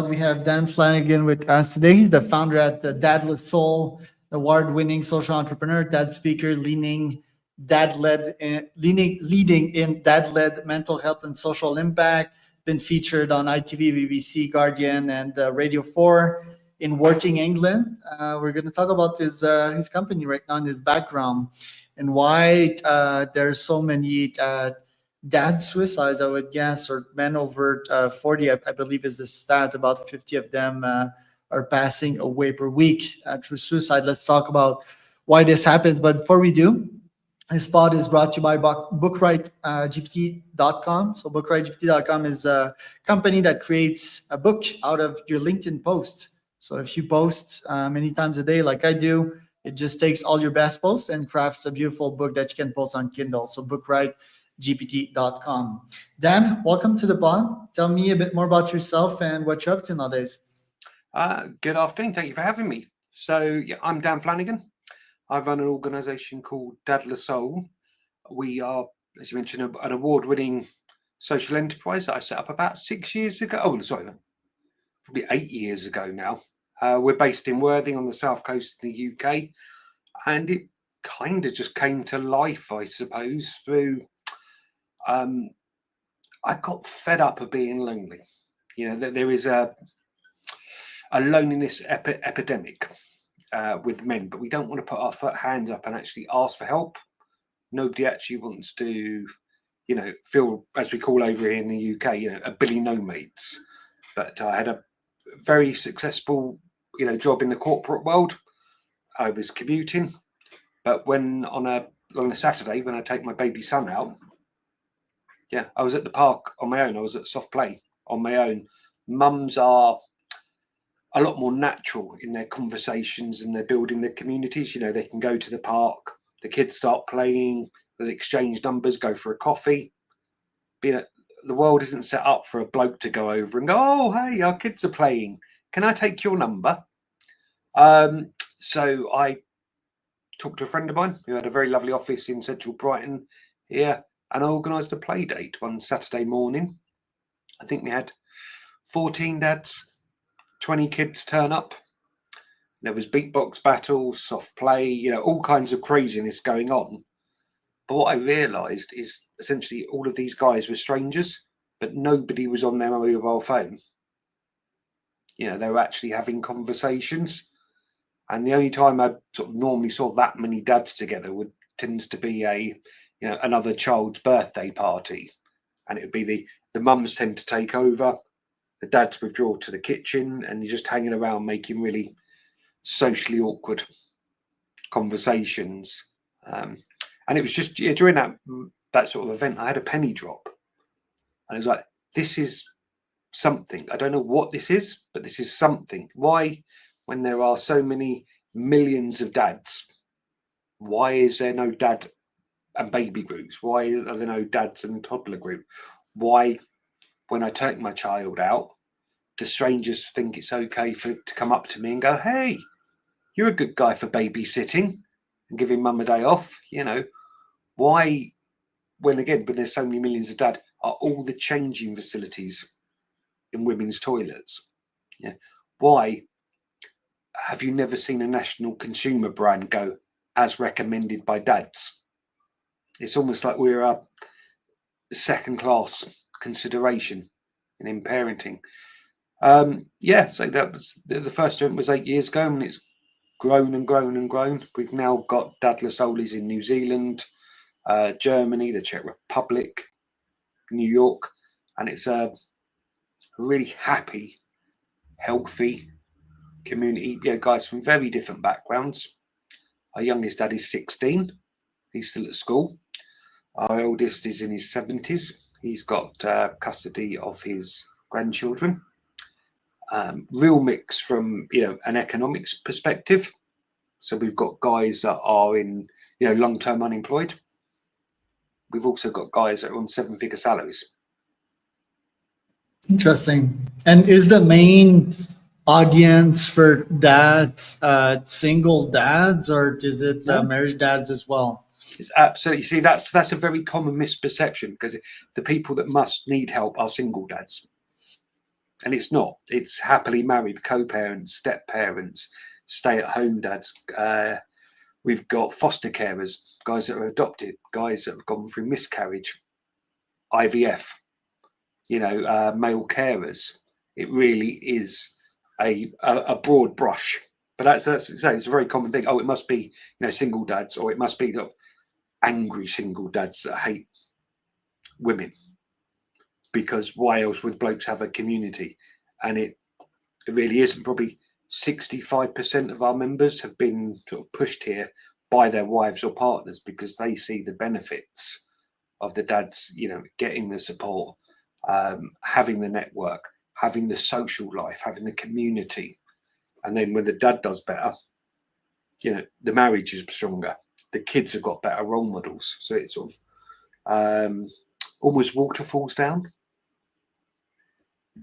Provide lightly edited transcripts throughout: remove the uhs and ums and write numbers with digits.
We have Dan Flanagan with us today. He's the founder at the Dadless Soul, award-winning social entrepreneur, dad speaker, leading in dad-led mental health and social impact. Been featured on ITV, BBC, Guardian, and Radio 4 in Worthing, England. We're going to talk about his company right now and his background and why there's so many dad suicides, I would guess, or men over 40, I believe is the stat. About 50 of them are passing away per week through suicide. Let's talk about why this happens. But before we do, this pod is brought to you by bookright.gpt.com. So bookright.gpt.com is a company that creates a book out of your LinkedIn post. So if you post many times a day, like I do, it just takes all your best posts and crafts a beautiful book that you can post on Kindle. So bookright.gpt.com. Dan, welcome to the pod. Tell me a bit more about yourself and what you're up to nowadays. Good afternoon. Thank you for having me. So I'm Dan Flanagan. I run an organisation called Dadless Soul. We are, as you mentioned, an award-winning social enterprise that I set up about 6 years ago. Oh, sorry, probably 8 years ago now. We're based in Worthing on the south coast of the UK, and it kind of just came to life, I suppose, through. I got fed up of being lonely. You know, there is a loneliness epidemic with men, but we don't want to put our hands up and actually ask for help. Nobody actually wants to, feel, as we call over here in the UK, a Billy No Mates. But I had a very successful, job in the corporate world. I was commuting, but when on a Saturday when I take my baby son out, I was at the park on my own. I was at soft play on my own. Mums are a lot more natural in their conversations and they're building their communities. They can go to the park, the kids start playing, they exchange numbers, go for a coffee. But, the world isn't set up for a bloke to go over and go, oh, hey, our kids are playing. Can I take your number? So I talked to a friend of mine who had a very lovely office in central Brighton here, and I organised a play date one Saturday morning. I think we had 14 dads, 20 kids turn up. There was beatbox battles, soft play, all kinds of craziness going on. But what I realised is essentially all of these guys were strangers, but nobody was on their mobile phone. They were actually having conversations. And the only time I sort of normally saw that many dads together tends to be another child's birthday party. And it would be the mums tend to take over, the dads withdraw to the kitchen, and you're just hanging around making really socially awkward conversations. And it was just during that sort of event, I had a penny drop. And I was like, this is something. I don't know what this is, but this is something. Why, when there are so many millions of dads, why is there no dad and baby groups? Why are there no dads and toddler group? Why, when I take my child out, do strangers think it's okay to come up to me and go, hey, you're a good guy for babysitting and giving mum a day off? Why, when there's so many millions of dads, are all the changing facilities in women's toilets? Why have you never seen a national consumer brand go as recommended by dads? It's almost like we're a second class consideration in parenting. So that was the first event was 8 years ago, and it's grown and grown and grown. We've now got Dadless Soulies in New Zealand, Germany, the Czech Republic, New York, and it's a really happy, healthy community. Guys from very different backgrounds. Our youngest dad is 16. He's still at school. Our eldest is in his 70s. He's got custody of his grandchildren. Real mix from an economics perspective. So we've got guys that are in long-term unemployed. We've also got guys that are on 7-figure salaries. Interesting. And is the main audience for dads single dads, or is it married dads as well? It's absolutely. See, that's a very common misperception, because the people that must need help are single dads. and it's not. It's happily married co-parents, step parents, stay-at-home dads. We've got foster carers, guys that are adopted, guys that have gone through miscarriage, IVF, male carers. It really is a broad brush, but that's it's a very common thing. Oh, it must be single dads, or it must be angry single dads that hate women, because why else would blokes have a community? And it really isn't. Probably 65% of our members have been sort of pushed here by their wives or partners because they see the benefits of the dads, getting the support, having the network, having the social life, having the community. And then when the dad does better, the marriage is stronger. The kids have got better role models. So it's sort of almost waterfalls down.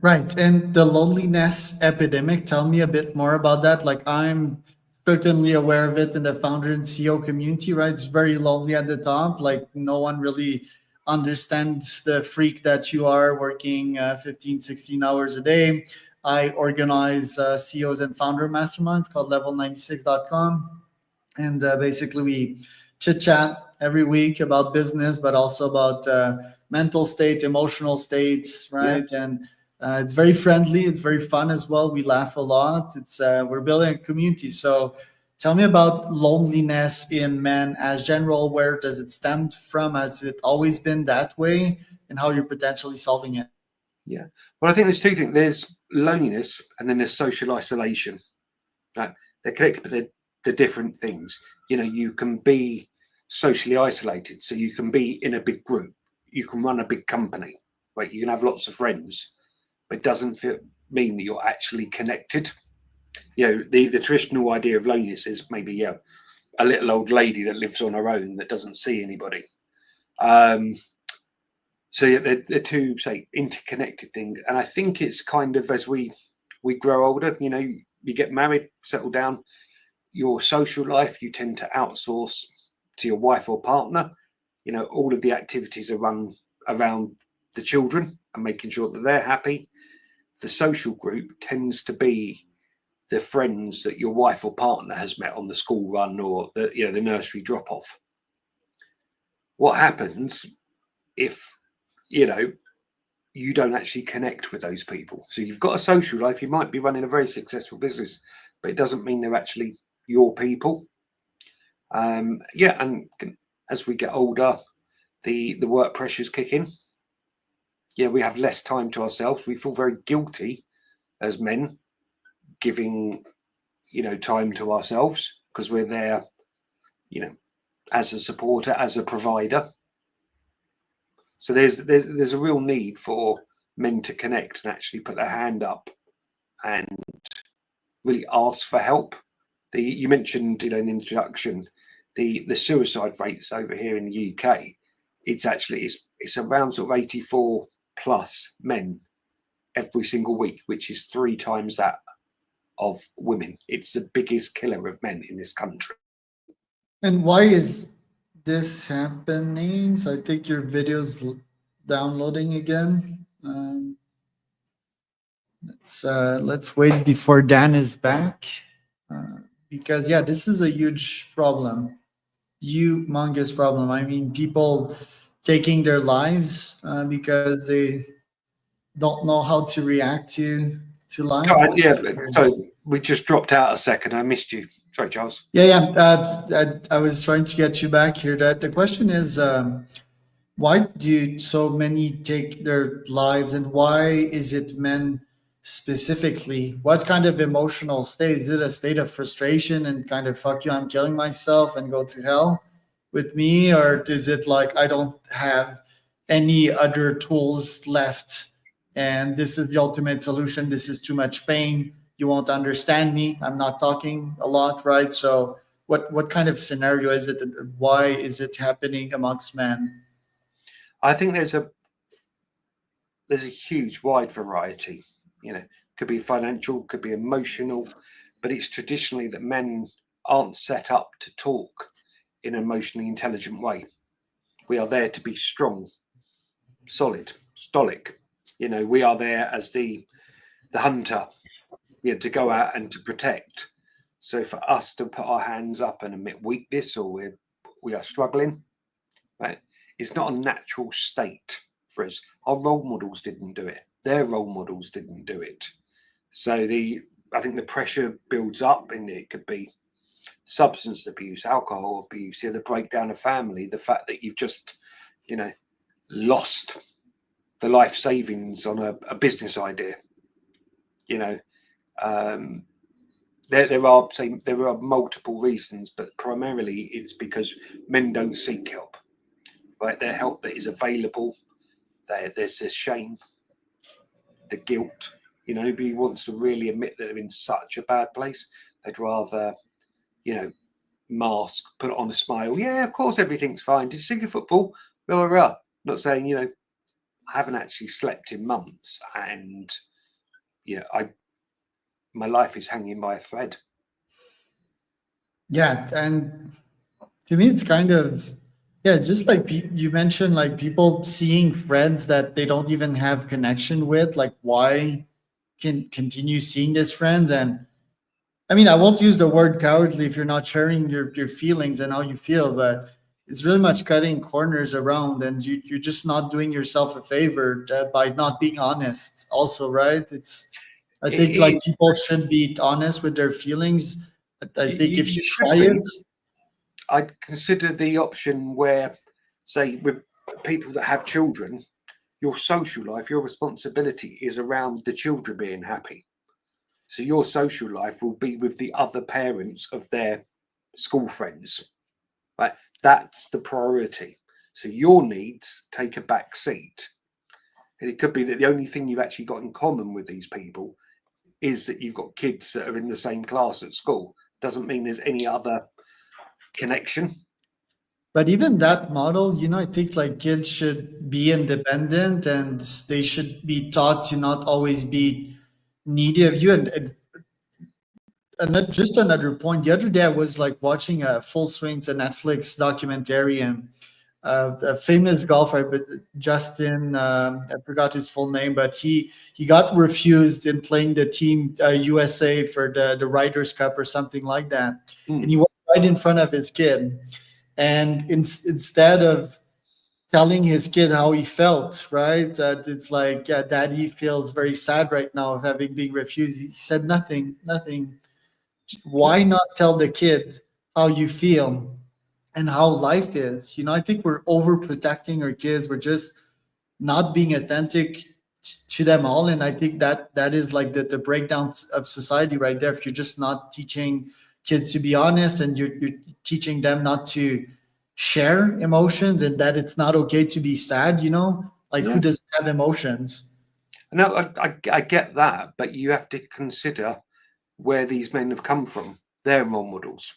Right. And the loneliness epidemic, tell me a bit more about that. Like, I'm certainly aware of it in the founder and CEO community, right? It's very lonely at the top. Like, no one really understands the freak that you are working 15, 16 hours a day. I organize CEOs and founder masterminds called level96.com. And basically, we chit chat every week about business, but also about mental state, emotional states, right? Yeah. And it's very friendly. It's very fun as well. We laugh a lot. It's we're building a community. So, tell me about loneliness in men as general. Where does it stem from? Has it always been that way? And how you're potentially solving it? Yeah. Well, I think there's two things. There's loneliness, and then there's social isolation. Right? They're connected, but they're different things. You can be socially isolated, so you can be in a big group. You can run a big company, right? You can have lots of friends, but it doesn't mean that you're actually connected. The traditional idea of loneliness is maybe a little old lady that lives on her own that doesn't see anybody. So yeah, they're two, say, interconnected things. And I think it's kind of as we grow older, you get married, settle down, your social life, you tend to outsource to your wife or partner. All of the activities are run around the children and making sure that they're happy. The social group tends to be the friends that your wife or partner has met on the school run or the nursery drop off. What happens if you don't actually connect with those people? So you've got a social life, you might be running a very successful business, but it doesn't mean they're actually your people. And as we get older, the work pressures kick in. We have less time to ourselves. We feel very guilty as men giving time to ourselves because we're there as a supporter, as a provider. So there's a real need for men to connect and actually put their hand up and really ask for help. You mentioned in the introduction the suicide rates over here in the UK. It's around sort of 84 plus men every single week, which is 3 times that of women. It's the biggest killer of men in this country. And why is this happening? So I think your video's downloading again. Let's wait before Dan is back, because yeah, this is a huge problem, humongous problem. I mean, people taking their lives because they don't know how to react to life. Yeah, so we just dropped out a second. I missed you. Sorry, Charles. Yeah. I was trying to get you back here. That the question is, why do so many take their lives, and why is it men specifically? What kind of emotional state? Is it a state of frustration and kind of fuck you, I'm killing myself and go to hell with me? Or is it like, I don't have any other tools left and this is the ultimate solution? This is too much pain. You won't understand me. I'm not talking a lot, right? So what kind of scenario is it? And why is it happening amongst men? I think there's a huge wide variety. Could be financial, could be emotional, but it's traditionally that men aren't set up to talk in an emotionally intelligent way. We are there to be strong, solid, stoic. We are there as the the hunter, to go out and to protect. So for us to put our hands up and admit weakness, or we are struggling, right? It's not a natural state for us. Our role models didn't do it. Their role models didn't do it. So I think the pressure builds up, and it could be substance abuse, alcohol abuse, the breakdown of family, the fact that you've just, lost the life savings on a business idea. There are multiple reasons, but primarily it's because men don't seek help. Right, their help that is available, there's this shame, the guilt. Nobody wants to really admit that they're in such a bad place. They'd rather, mask, put on a smile. Yeah, of course everything's fine. Did you see the football? Blah, blah, blah. Not saying, I haven't actually slept in months, and my life is hanging by a thread. Yeah, and to me, it's kind of, yeah, it's just like you mentioned, like people seeing friends that they don't even have connection with. Like, why can continue seeing these friends? And I mean, I won't use the word cowardly if you're not sharing your feelings and how you feel, but it's really much cutting corners around, and you're just not doing yourself a favor by not being honest. Also, right? I think like It, people should be honest with their feelings. I think if you you should try be. it, I'd consider the option where, say, with people that have children, your social life, your responsibility is around the children being happy. So your social life will be with the other parents of their school friends, right? That's the priority. So your needs take a back seat. And it could be that the only thing you've actually got in common with these people is that you've got kids that are in the same class at school. Doesn't mean there's any other connection. but even that model, I think like kids should be independent and they should be taught to not always be needy of you. And just another point, the other day I was like watching a Full Swing, it's a Netflix documentary, and a famous golfer, but Justin, I forgot his full name, but he got refused in playing the team USA for the Riders Cup or something like that, and he was right in front of his kid, and instead of telling his kid how he felt, right, it's like, yeah, Daddy feels very sad right now of having been refused. He said nothing, nothing. Why not tell the kid how you feel and how life is? I think we're overprotecting our kids. We're just not being authentic to them all. And I think that is like the breakdown of society right there. If you're just not teaching kids to be honest, and you're teaching them not to share emotions, and that it's not okay to be sad, like who Yeah. doesn't have emotions? No, I get that, but you have to consider where these men have come from. Their role models.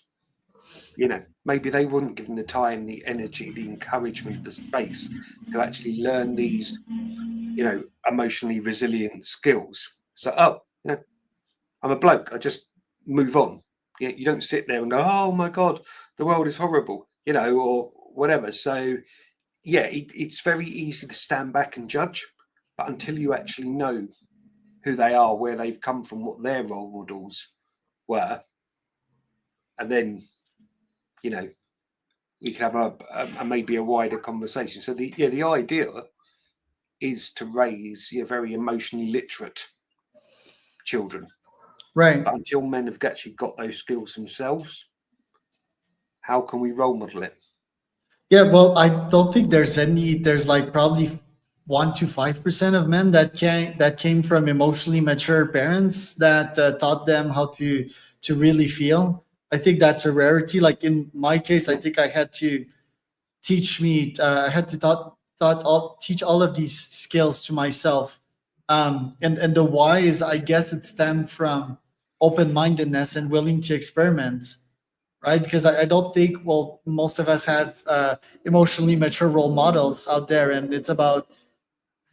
Maybe they wouldn't give them the time, the energy, the encouragement, the space to actually learn these, emotionally resilient skills. So, I'm a bloke. I just move on. You don't sit there and go, "Oh my God, the world is horrible," or whatever. So, yeah, it's very easy to stand back and judge, but until you actually know who they are, where they've come from, what their role models were, and then you know we can have a maybe a wider conversation. So the idea is to raise very emotionally literate children, Right. but until men have actually got those skills themselves, how can we role model it? Yeah, well, I don't think there's like probably 1 to 5% of men that came from emotionally mature parents that taught them how to really feel. I think that's a rarity. Like in my case, I think I had to I had to teach all of these skills to myself. And the why is, I guess, it stemmed from open mindedness and willing to experiment, right? Because I don't think, well, most of us have emotionally mature role models out there, and it's about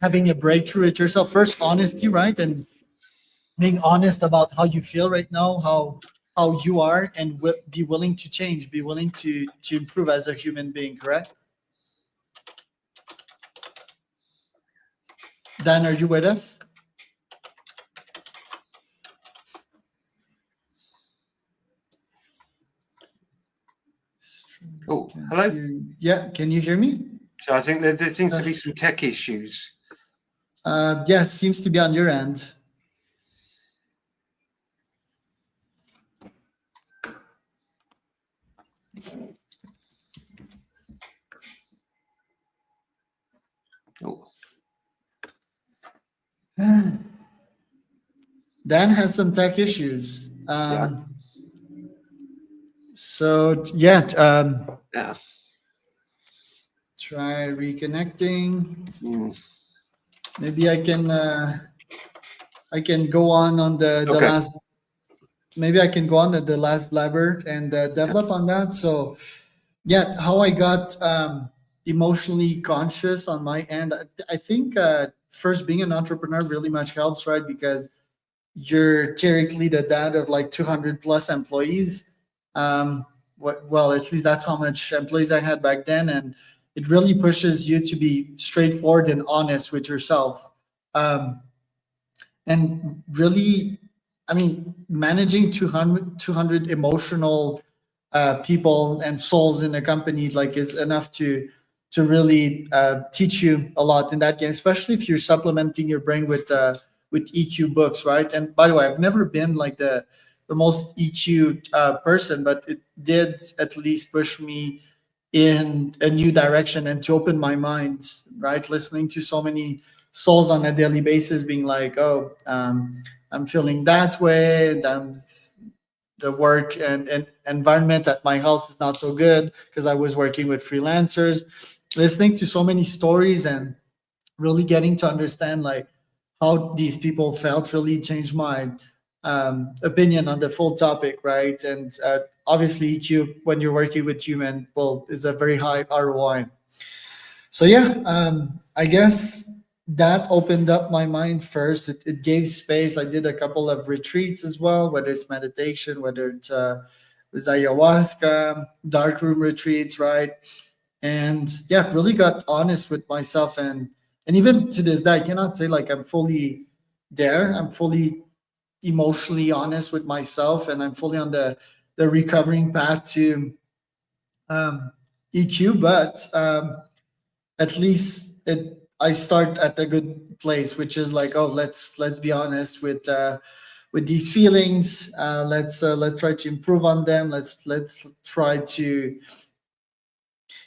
having a breakthrough at yourself. First, honesty, right? And being honest about how you feel right now, how you are, and be willing to change, be willing to improve as a human being. Correct? Dan, are you with us? Oh, Can hello. Yeah, can you hear me? So I think there seems to be Yes. some tech issues. Yeah, seems to be on your end. Oh, Dan has some tech issues. yeah, So yeah, yeah. try reconnecting. Mm. Maybe I can go on the Okay. last. Maybe I can go on the last blabber and Yeah. develop on that. So yeah, how I got emotionally conscious on my end. I think first being an entrepreneur really much helps, right? Because you're theoretically the dad of like 200 plus employees. Well, at least that's how much employees I had back then, and it really pushes you to be straightforward and honest with yourself. Um, and really, I mean, managing 200 emotional people and souls in a company like is enough to really teach you a lot in that game, especially if you're supplementing your brain with EQ books, right? And by the way, I've never been like the most EQ person, but it did at least push me in a new direction and to open my mind, right? Listening to so many souls on a daily basis being like, oh, I'm feeling that way, and the work and environment at my house is not so good because I was working with freelancers. Listening to so many stories and really getting to understand like how these people felt really changed my opinion on the full topic, right? And obviously, EQ when you're working with human, well, is a very high ROI. So yeah, I guess that opened up my mind first. It gave space. I did a couple of retreats as well, whether it's meditation, whether it's was ayahuasca, dark room retreats, right? And yeah, really got honest with myself, and even to this day, I cannot say like I'm fully there. I'm fully emotionally honest with myself, and I'm fully on the recovering path to um, EQ, but at least I start at a good place, which is like, oh, let's be honest with these feelings. Let's try to improve on them. Let's try to,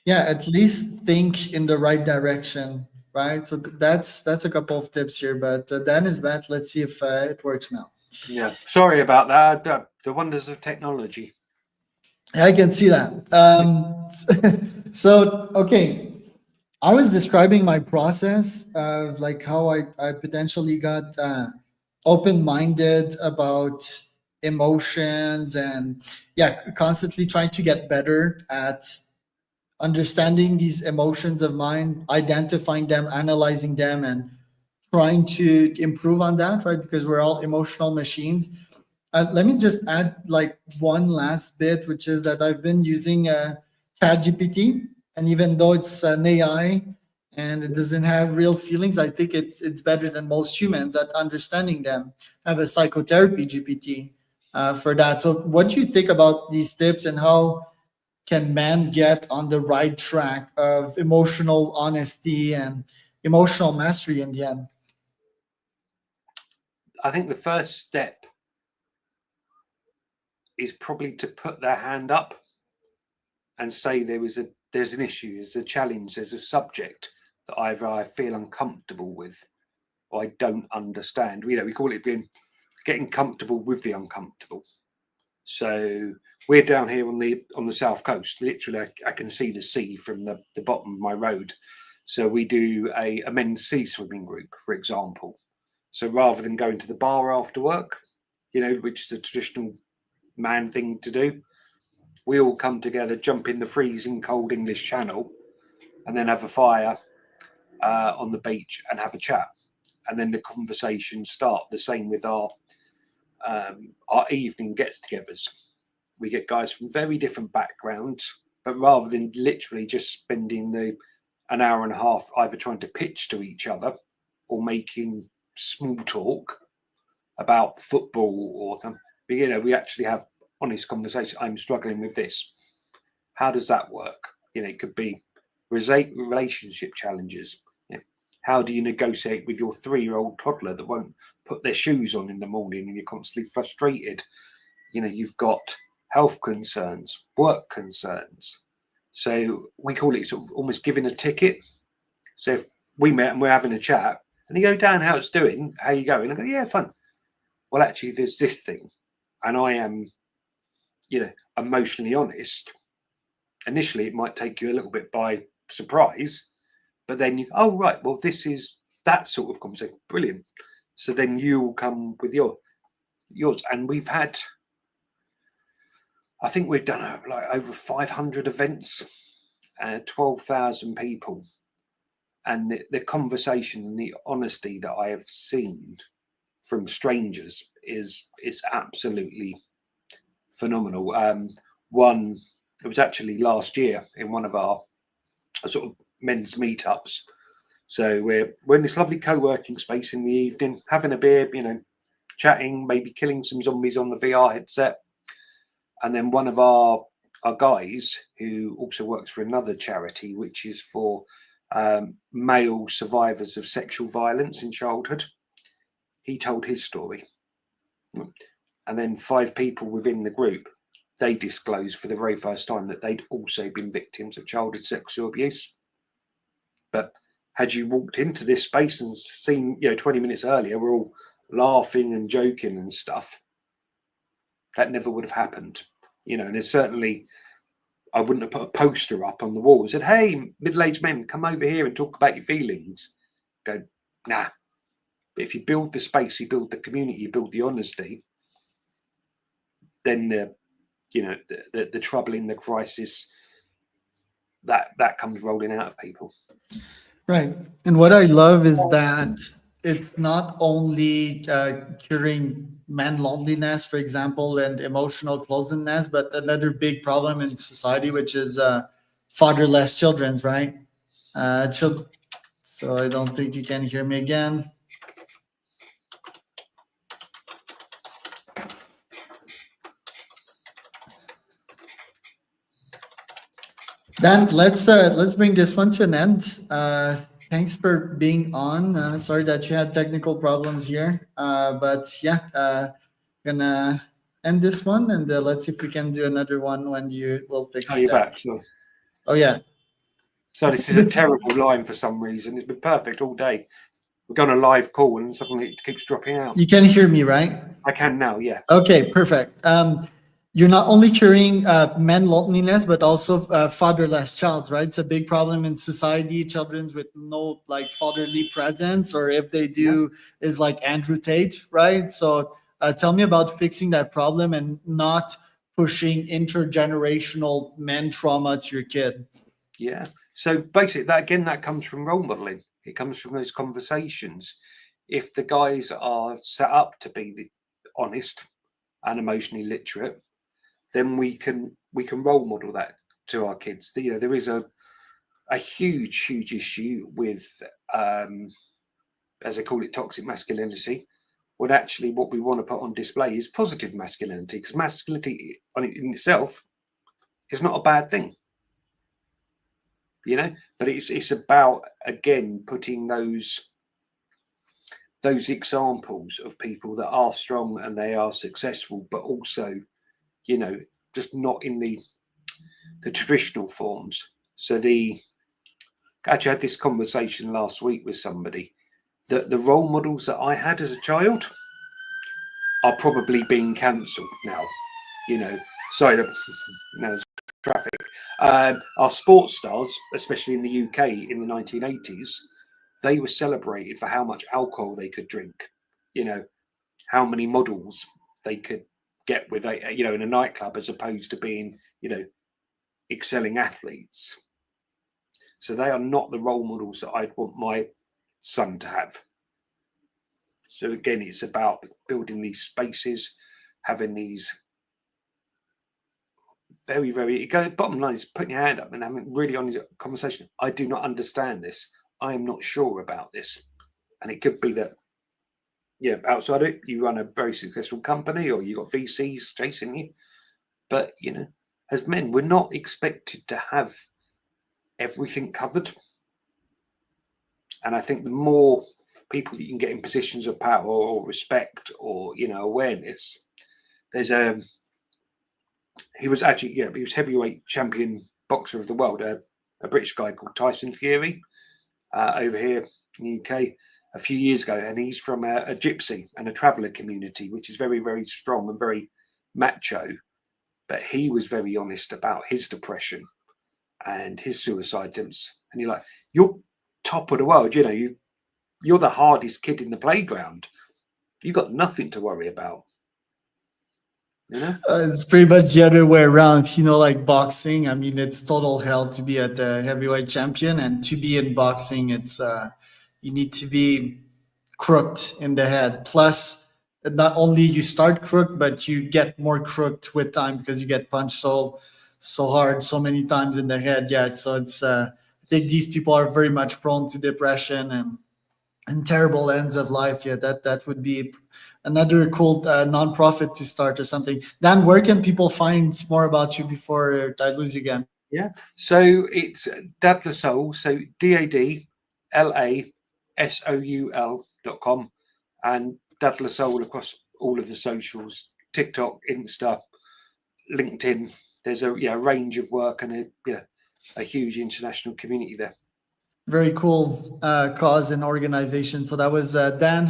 yeah, at least think in the right direction, right? So that's a couple of tips here, but Dan is bad. Let's see if it works now. Yeah. Sorry about that. The wonders of technology. I can see that. So okay, I was describing my process of like how I potentially got open-minded about emotions and yeah, constantly trying to get better at understanding these emotions of mine, identifying them, analyzing them, and trying to improve on that, right? Because we're all emotional machines. Let me just add like one last bit, which is that I've been using ChatGPT, and even though it's an AI and it doesn't have real feelings, I think it's better than most humans at understanding them. I have a psychotherapy GPT for that. So, what do you think about these tips, and how can man get on the right track of emotional honesty and emotional mastery in the end? I think the first step is probably to put their hand up and say there's an issue, there's a challenge, there's a subject that either I feel uncomfortable with or I don't understand. You know, we call it getting comfortable with the uncomfortable. So we're down here on the south coast. Literally, I can see the sea from the bottom of my road. So we do a men's sea swimming group, for example. So rather than going to the bar after work, you know, which is a traditional man thing to do, we all come together, jump in the freezing cold English Channel, and then have a fire on the beach and have a chat. And then the conversations start. The same with our evening get-togethers. We get guys from very different backgrounds, but rather than literally just spending an hour and a half either trying to pitch to each other or making small talk about football or something, you know, we actually have honest conversation. I'm struggling with this. How does that work? It could be relationship challenges. How do you negotiate with your 3-year-old toddler that won't put their shoes on in the morning and you're constantly frustrated? You've got health concerns, work concerns. So we call it sort of almost giving a ticket. So if we met and we're having a chat and you go, Dan, how it's doing? How you going? I go, yeah, fun. Well, actually, there's this thing. And I am, emotionally honest. Initially, it might take you a little bit by surprise, but then you, oh, right, well, this is that sort of conversation. Brilliant. So then you will come with yours. And we've had, I think we've done like over 500 events, 12,000 people. And the conversation and the honesty that I have seen from strangers is absolutely phenomenal. It was actually last year in one of our sort of men's meetups. So we're in this lovely co-working space in the evening, having a beer, chatting, maybe killing some zombies on the VR headset. And then one of our guys, who also works for another charity, which is for male survivors of sexual violence in childhood, he told his story. And then 5 people within the group, they disclosed for the very first time that they'd also been victims of childhood sexual abuse. But had you walked into this space and seen, 20 minutes earlier, we're all laughing and joking and stuff, that never would have happened. And there's certainly, I wouldn't have put a poster up on the wall and said, hey, middle-aged men, come over here and talk about your feelings. Go, nah. But if you build the space, you build the community, you build the honesty, then the trouble in the crisis, that comes rolling out of people. Right. And what I love is that it's not only curing man loneliness, for example, and emotional closeness, but another big problem in society, which is fatherless children, right? So I don't think you can hear me again. Dan, let's bring this one to an end. Thanks for being on. Sorry that you had technical problems here, but yeah, gonna end this one, and let's see if we can do another one when you will fix Oh, your you're dad. back. So Oh yeah, this is a terrible line for some reason. It's been perfect all day. We're going a live call and suddenly it keeps dropping out. you can hear me, right? I can now, yeah. Okay, perfect. You're not only curing man loneliness, but also fatherless child, right? It's a big problem in society. Children with no like fatherly presence, or if they do, is like Andrew Tate, right? So tell me about fixing that problem and not pushing intergenerational men trauma to your kid. Yeah. So basically, that comes from role modeling. It comes from those conversations. If the guys are set up to be honest and emotionally literate, then we can role model that to our kids. There is a huge issue with, as I call it, toxic masculinity. When actually what we want to put on display is positive masculinity, because masculinity in itself is not a bad thing. But it's about, again, putting those examples of people that are strong and they are successful, but also, just not in the traditional forms. So actually had this conversation last week with somebody that the role models that I had as a child are probably being cancelled now. Sorry, now there's traffic. Our sports stars, especially in the UK in the 1980s, they were celebrated for how much alcohol they could drink. How many models they could get with in a nightclub, as opposed to being excelling athletes. So they are not the role models that I'd want my son to have. So again, it's about building these spaces, having these very, very, bottom line is putting your hand up and having really honest conversation. I do not understand this. I am not sure about this. And it could be that, outside it, you run a very successful company or you got VCs chasing you. But, as men, we're not expected to have everything covered. And I think the more people that you can get in positions of power or respect or, you know, awareness, there's he was actually, yeah, he was heavyweight champion boxer of the world, a British guy called Tyson Fury, over here in the UK a few years ago, and he's from a gypsy and a traveller community, which is very, very strong and very macho. But he was very honest about his depression and his suicide attempts. And you're like, you're top of the world, you know, you're the hardest kid in the playground. You've got nothing to worry about. You know? It's pretty much the other way around. If you know, like boxing, I mean, it's total hell to be at the heavyweight champion, and to be in boxing, it's you need to be crooked in the head. Plus, not only you start crooked, but you get more crooked with time because you get punched so hard so many times in the head. Yeah, so it's I think these people are very much prone to depression and terrible ends of life. Yeah, that would be another cool nonprofit to start or something. Dan, where can people find more about you before I lose you again? Yeah. So it's Dad La Soul. So DADLASOUL.com, and Dad La Soul across all of the socials: TikTok, Insta, LinkedIn. There's a range of work and a huge international community there. Very cool cause and organization. So that was Dan